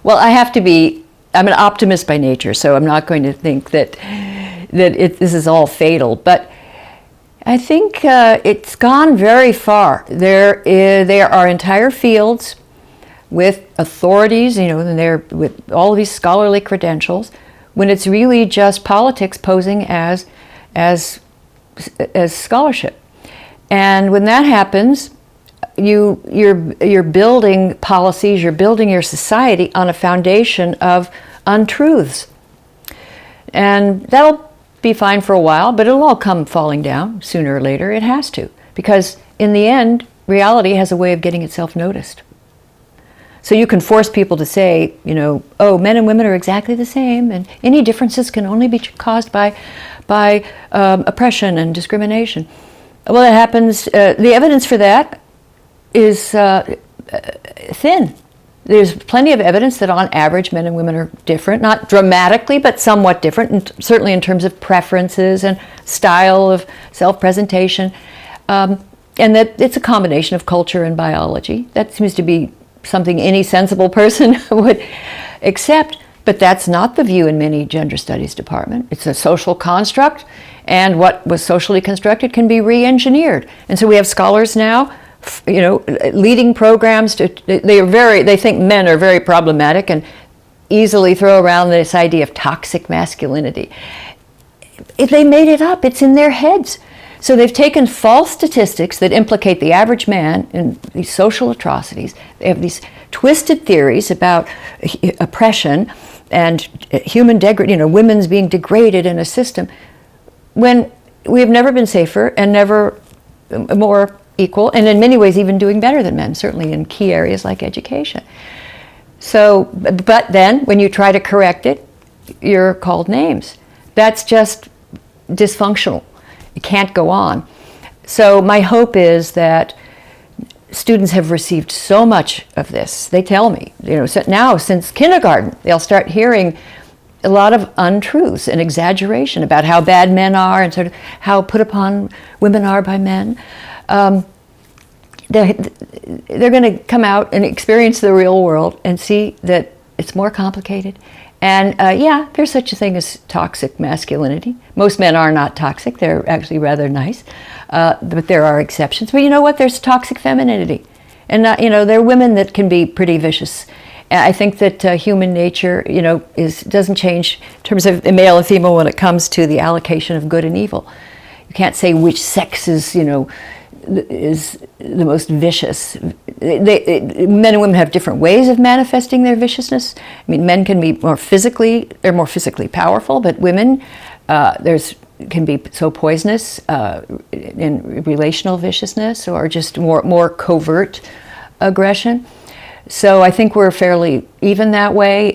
Well, I have to be, I'm an optimist by nature, so I'm not going to think that this is all fatal, but I think it's gone very far. There are entire fields with authorities, and they're with all of these scholarly credentials, when it's really just politics posing as scholarship. And when that happens, you're building policies, you're building your society on a foundation of untruths. And that'll be fine for a while, but it'll all come falling down sooner or later. It has to, because in the end, reality has a way of getting itself noticed. So you can force people to say, oh, men and women are exactly the same, and any differences can only be caused by oppression and discrimination. Well, it happens. The evidence for that is thin. There's plenty of evidence that on average men and women are different, not dramatically, but somewhat different, and certainly in terms of preferences and style of self-presentation, and that it's a combination of culture and biology. That seems to be something any sensible person would accept, but that's not the view in many gender studies departments. It's a social construct, and what was socially constructed can be re-engineered. And so we have scholars now, leading programs they think men are very problematic and easily throw around this idea of toxic masculinity. If they made it up, it's in their heads. So they've taken false statistics that implicate the average man in these social atrocities. They have these twisted theories about oppression and human women's being degraded in a system, when we have never been safer and never more equal, and in many ways even doing better than men, certainly in key areas like education. So, but then when you try to correct it, you're called names. That's just dysfunctional. It can't go on. So my hope is that students have received so much of this. They tell me, now since kindergarten, they'll start hearing a lot of untruths and exaggeration about how bad men are and sort of how put upon women are by men. They're going to come out and experience the real world and see that it's more complicated. And there's such a thing as toxic masculinity. Most men are not toxic. They're actually rather nice. But there are exceptions. But you know what? There's toxic femininity. And, there are women that can be pretty vicious. And I think that human nature, doesn't change in terms of male and female when it comes to the allocation of good and evil. You can't say which sex is the most vicious. Men and women have different ways of manifesting their viciousness. I mean, men can be more physically powerful, but women, can be so poisonous in relational viciousness or just more covert aggression. So I think we're fairly even that way.